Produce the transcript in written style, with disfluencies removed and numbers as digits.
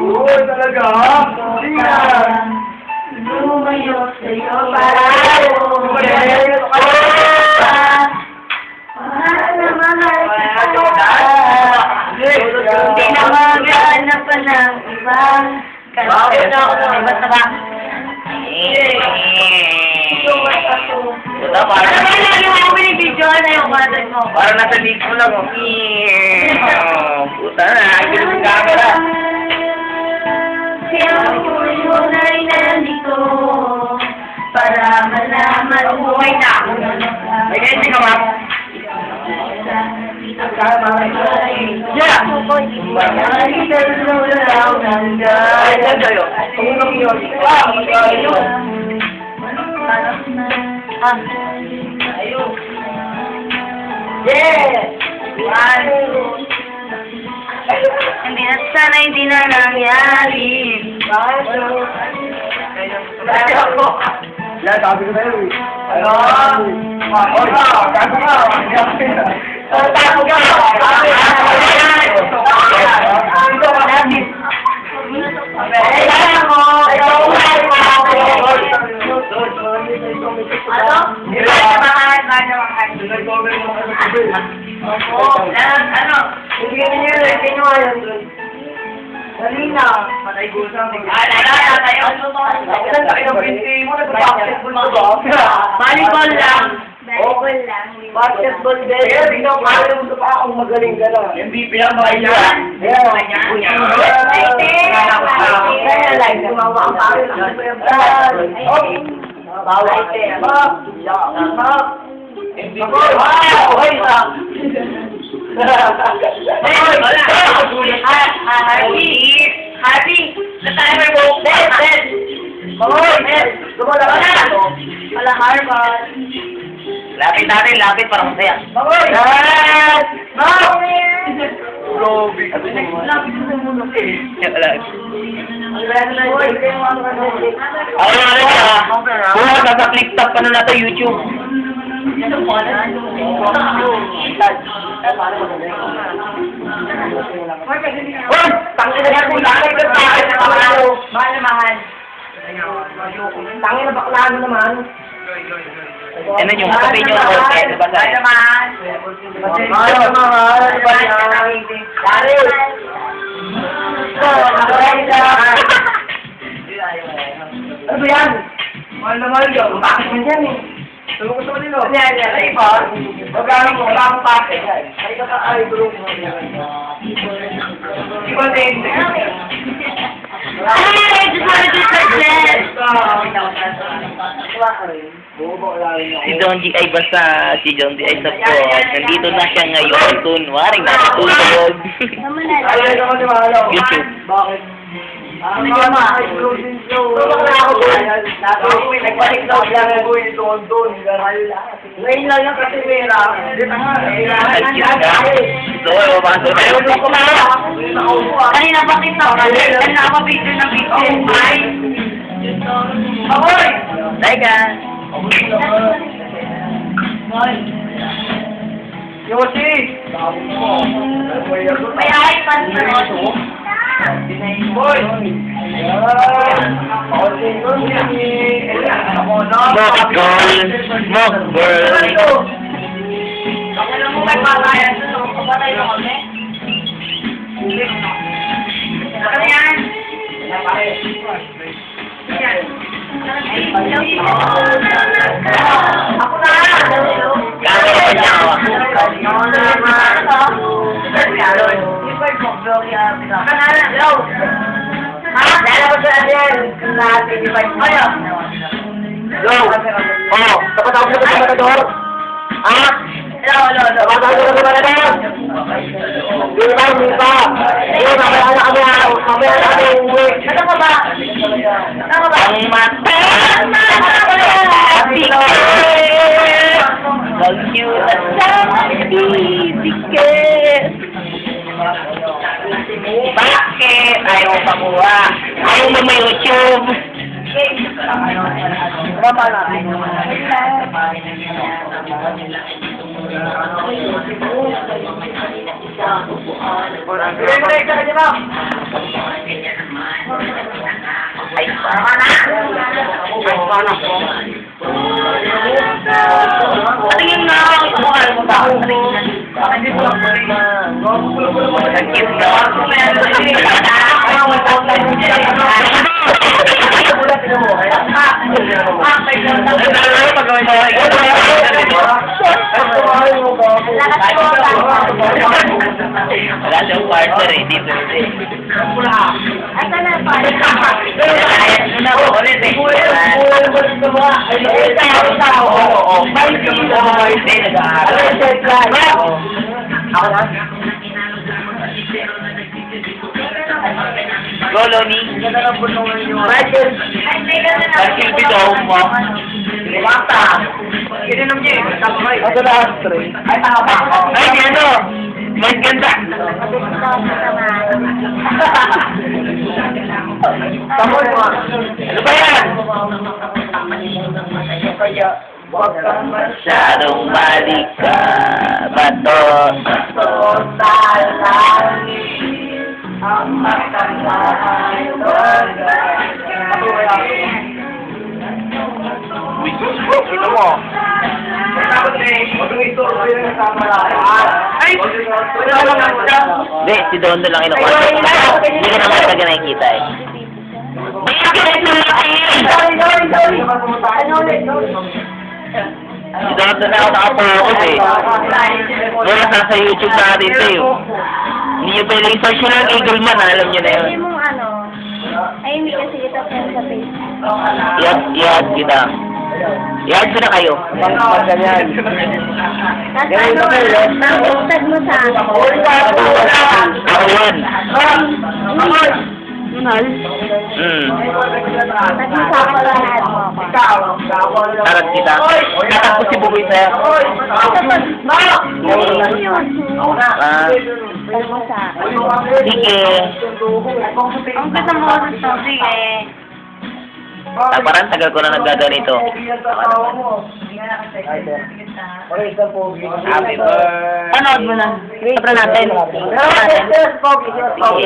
Oo, talaga? Hindi yan. Lumayo sa'yo para mahal na mahal kita. Hindi na maghanap pa ng iba. Bakit? Basta ba? Ito, parang Ano ba lagi mo binibidyo na yung mother mo? parang nasa league mo lang, oh. Puta na, nakikita yung camera. Kaya yun ay nandito para malaman mo. Buhay na ako. May ganyan ka, ma'am? Yeah! Hindi na sana hindi na nangyari. Yan, sabi ko sa'yo eh. Ano? Gago ka. Dali na. Patay gusang. Volleyball lang. Basketball din. Kaya di na maalam sa pa akong magaling ka na. MVP ang mga yan. Kaya like, gumawa ang pangit. Bawal. Happy! The timer will Wala Harvard. Lapit natin, lapit para masaya. Ako na rin siya. Kung sa click-top pa na natin YouTube. Tangin na yan, mahal na mahal. Tangin na baklaan mo naman. Ano yung sabi nyo? Okay, diba sa? Mahal na mahal. Dari. Ano ba yan? Mahal na mahal yun. Bakit mo yan eh? Ano gusto mo nilo? Yan. Magkano mo? Wala akong pake. Ay ka ka ay bro. Iba din. Hey, just wanted to success. Si John G. ay basta si John G. ay support. Nandito na siya ngayon. Kunwaring natutulog. YouTube. Bakit? Ngayon lang yung kasi pera. Nag-kiss ka. So, mapasok tayo. Kanina ba kita? Kanina ako video ng video. Ay! Amoy! Teka. Yoshi! May iPad na ito. Boy! Smoke girl. Smoke girl. Alam mo may palayan sa kapatay na kami? Ano yan? Ako na! Kaya pa niya ako. Go! Oh, dapat ako sa matador? Ha? Dapat ako sa matador? Di ba? Yun, mamaya na kami uwi. Ano ka ba? Ano ba? Ang mata. Huwag niyo na sa ibigay. Bakit? Ayaw mo pakuha. Ayaw mo may YouTube. Ay, para na. Tingin na ako. Mukha mo ba? Sakit na. Wala siyang partner eh, dito rin. Asa na pa? Go, Loni. Michael Bidao mo. Bata. Ininom niya eh. Ito na astray. Ay, tama. Ay, ano? Mas ganda. Tama mo. Ano ba yan? Huwag kang Masyadong malika. Bato. ang matandaan ito mo. Ay! Hindi, si Dondo lang inukuha. Hindi ka naman talaga nakikita eh. Si Dondo na ako nakapokus eh. Wala sa YouTube natin ito eh. Hindi nyo pwede i-search nyo lang Eagle Man, alam nyo na yun. Hindi mong ano, ay hindi kasi kita sa Facebook. I-add kita. I-add ko na kayo. Ganyan. Tapos ano, tag mo sa akin. Ako yun. Tag mo sa akin, lahat mo ako. Tarat kita. Tarat ko si Buboy sa'yo. Ah, Tag mo sa akin. sige. Ang ganda mo ito, sige. Parang tagal ko na naggaganito. Happy birthday. Panood mo na. Sobrang natin. Sobrang natin. Sige.